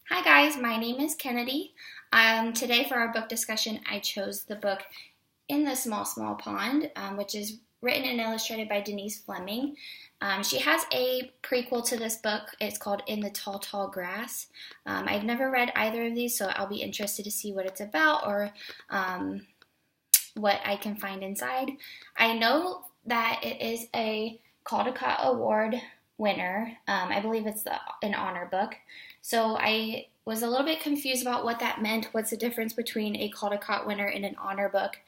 Hi guys, my name is Kennedy. Today for our book discussion, I chose the book In the Small, Small Pond, which is written and illustrated by Denise Fleming. She has a prequel to this book. It's called In the Tall, Tall Grass. I've never read either of these, so I'll be interested to see what it's about or what I can find inside. I know that it is a Caldecott Award winner. I believe it's an honor book. So I was a little bit confused about what that meant. What's the difference between a Caldecott winner and an honor book?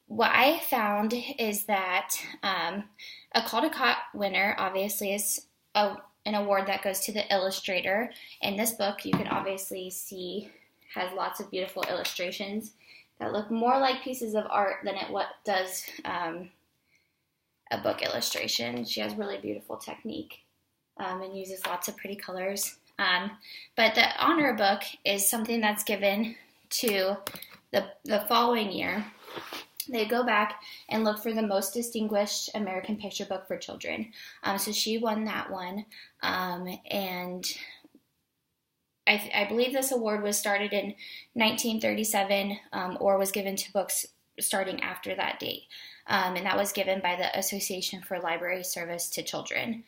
What I found is that a Caldecott winner obviously is an award that goes to the illustrator. In this book, you can obviously see has lots of beautiful illustrations that look more like pieces of art than it does a book illustration. She has really beautiful technique and uses lots of pretty colors. But the honor book is something that's given to the following year. They go back and look for the most distinguished American picture book for children. So she won that one. And I believe this award was started in 1937 or was given to books starting after that date. And that was given by the Association for Library Service to Children.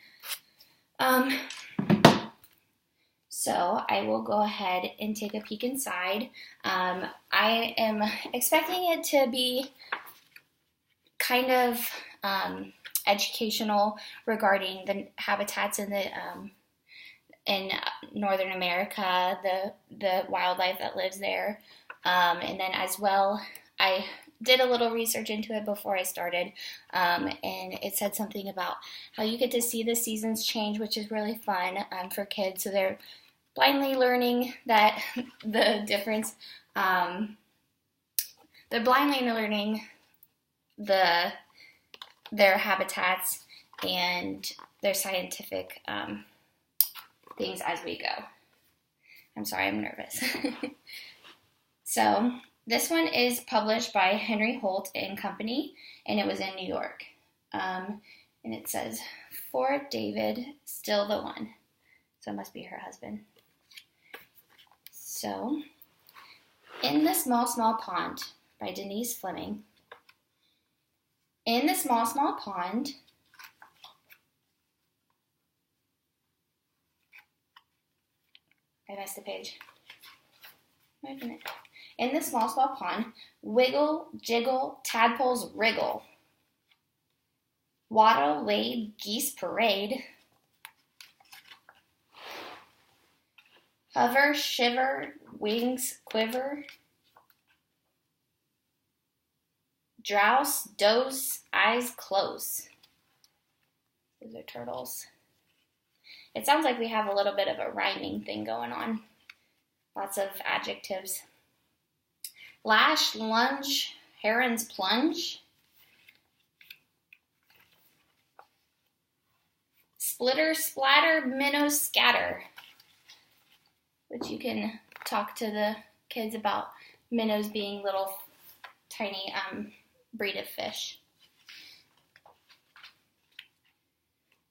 So I will go ahead and take a peek inside. I am expecting it to be kind of educational regarding the habitats in Northern America, the wildlife that lives there, and then as well, I did a little research into it before I started, and it said something about how you get to see the seasons change, which is really fun for kids. So they're blindly learning that the difference. They're blindly learning their habitats and their scientific things as we go. I'm sorry, I'm nervous. So this one is published by Henry Holt and Company, and it was in New York. And it says, "For David, still the one." So it must be her husband. So, In the Small, Small Pond by Denise Fleming. In the small, small pond, I missed the page. Wait a minute. In the small, small pond, wiggle, jiggle, tadpoles wriggle. Waddle, wade, geese parade. Hover, shiver, wings quiver. Drowse, doze, eyes close. Those are turtles. It sounds like we have a little bit of a rhyming thing going on. Lots of adjectives. Lash, lunge, herons plunge. Splitter, splatter, minnows scatter. Which you can talk to the kids about minnows being little tiny breed of fish.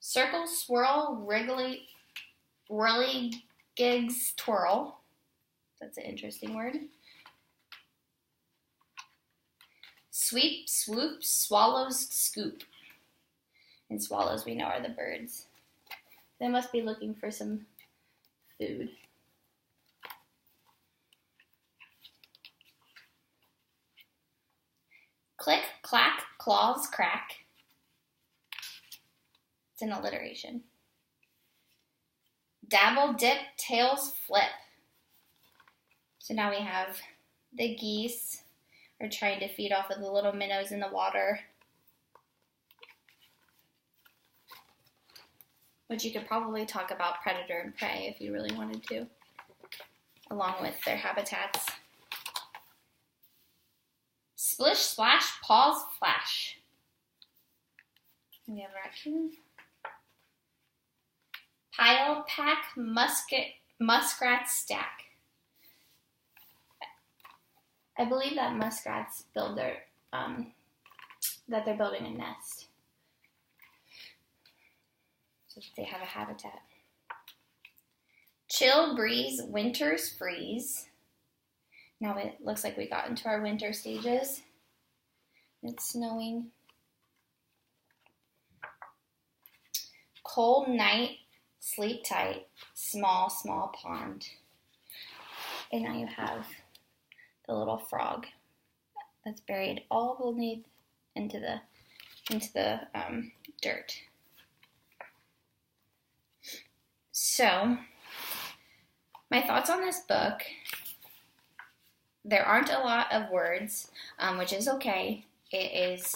Circle, swirl, wriggly, whirly, gigs, twirl. That's an interesting word. Sweep, swoop, swallows, scoop. And swallows, we know, are the birds. They must be looking for some food. Click, clack, claws, crack. It's an alliteration. Dabble, dip, tails flip. So now we have the geese are trying to feed off of the little minnows in the water. Which you could probably talk about predator and prey if you really wanted to, along with their habitats. Splish, splash, pause, flash. We have action. Pile, pack, muskrat stack. I believe that muskrats build that they're building a nest. So they have a habitat. Chill breeze, winters freeze. Now it looks like we got into our winter stages. It's snowing. Cold night, sleep tight, small, small pond. And now you have the little frog that's buried all beneath into the dirt. So, my thoughts on this book: there aren't a lot of words, which is okay. It is,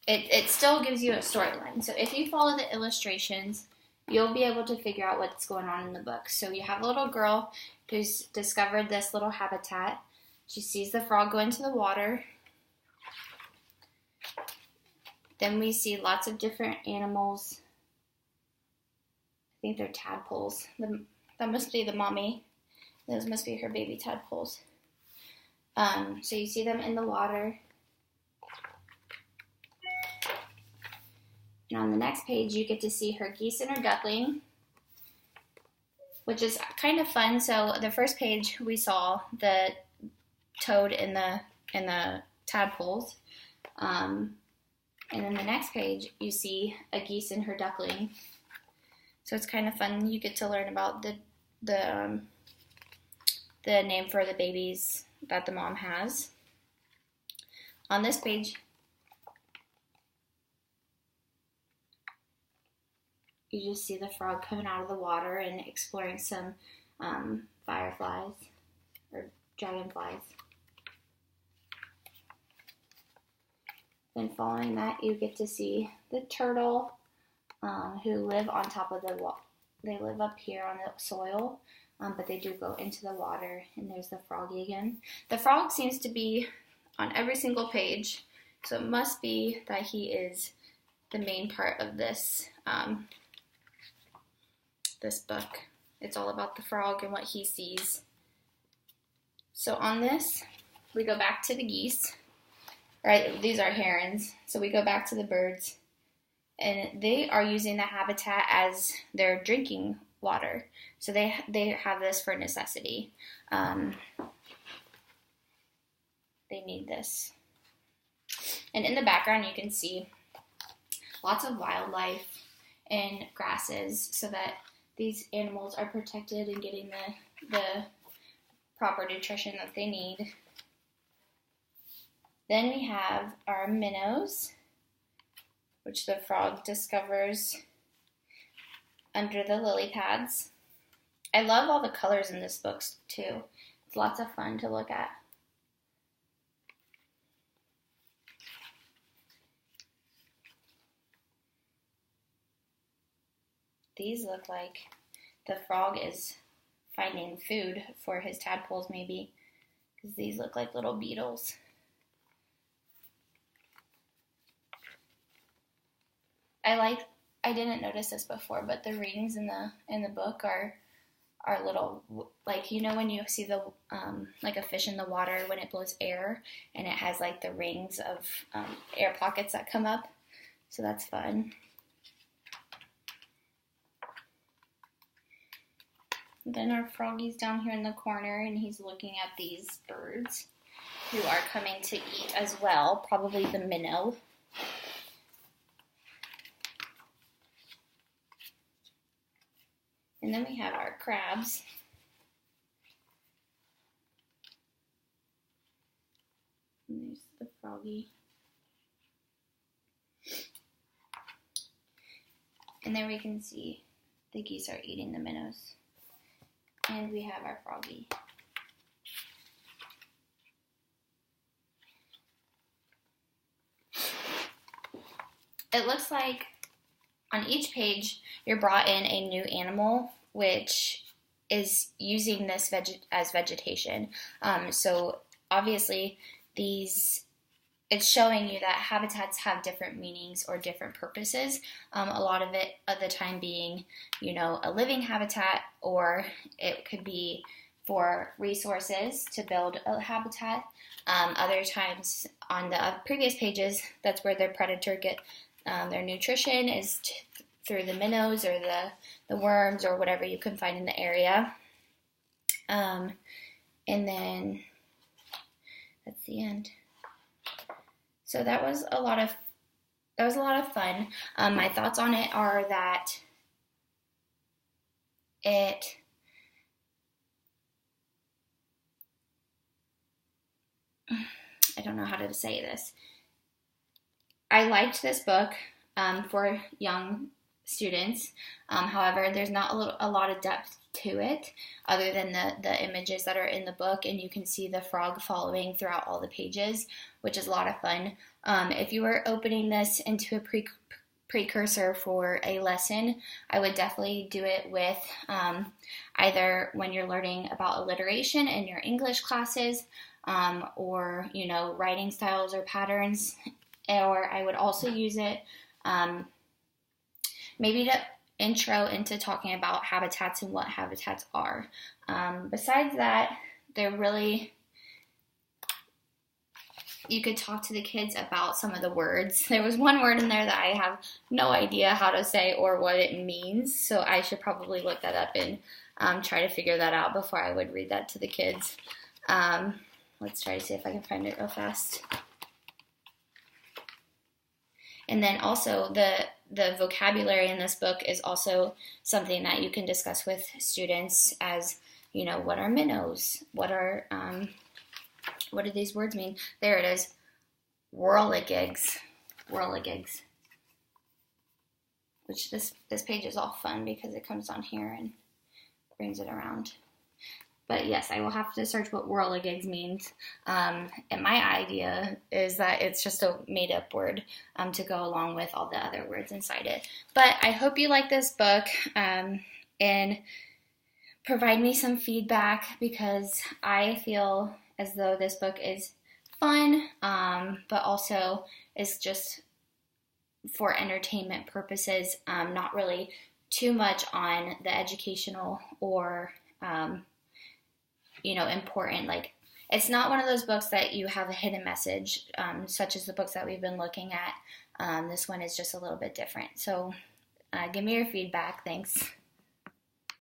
it still gives you a storyline. So if you follow the illustrations, you'll be able to figure out what's going on in the book. So you have a little girl who's discovered this little habitat. She sees the frog go into the water. Then we see lots of different animals. I think they're tadpoles. That must be the mommy. Those must be her baby tadpoles. So you see them in the water. And on the next page, you get to see her geese and her duckling, which is kind of fun. So the first page, we saw the toad and the tadpoles. And then the next page, you see a geese and her duckling. So it's kind of fun. You get to learn about the name for the babies that the mom has. On this page, you just see the frog coming out of the water and exploring some fireflies or dragonflies. Then following that, you get to see the turtle who live on top of the wall. They live up here on the soil, but they do go into the water. And there's the froggy again. The frog seems to be on every single page, so it must be that he is the main part of this this book. It's all about the frog and what he sees. So on this, we go back to the geese. Right, these are herons. So we go back to the birds, and they are using the habitat as their drinking water. So they have this for necessity. They need this. And in the background, you can see lots of wildlife and grasses so that these animals are protected and getting the proper nutrition that they need. Then we have our minnows, which the frog discovers under the lily pads. I love all the colors in this book too. It's lots of fun to look at. These look like the frog is finding food for his tadpoles maybe, because these look like little beetles. I didn't notice this before, but the rings in the book are little, like, you know when you see the like a fish in the water when it blows air, and it has like the rings of air pockets that come up. So that's fun. Then our froggy's down here in the corner, and he's looking at these birds who are coming to eat as well, probably the minnow. And then we have our crabs. And there's the froggy. And there we can see the geese are eating the minnows. And we have our froggy. It looks like on each page, you're brought in a new animal, which is using this as vegetation. So obviously, it's showing you that habitats have different meanings or different purposes. A lot of it at the time being, a living habitat, or it could be for resources to build a habitat. Other times on the previous pages, that's where their predator get their nutrition is through the minnows or the worms or whatever you can find in the area. And then that's the end. So that was a lot of fun. My thoughts on it are that I don't know how to say this. I liked this book for young students. However, there's not a lot of depth to it other than the images that are in the book, and you can see the frog following throughout all the pages, which is a lot of fun. If you were opening this into a precursor for a lesson, I would definitely do it with either when you're learning about alliteration in your English classes, or writing styles or patterns, or I would also use it maybe to intro into talking about habitats and what habitats are. Besides that, you could talk to the kids about some of the words. There was one word in there that I have no idea how to say or what it means, so I should probably look that up and try to figure that out before I would read that to the kids. Let's try to see if I can find it real fast. And then also the vocabulary in this book is also something that you can discuss with students, as what are minnows? What do these words mean? There it is. Whirligigs. Which this page is all fun because it comes on here and brings it around. But yes, I will have to search what whirligigs means. And my idea is that it's just a made-up word to go along with all the other words inside it. But I hope you like this book and provide me some feedback, because I feel as though this book is fun, but also is just for entertainment purposes, not really too much on the educational or important. Like, it's not one of those books that you have a hidden message, such as the books that we've been looking at. This one is just a little bit different. So give me your feedback. Thanks.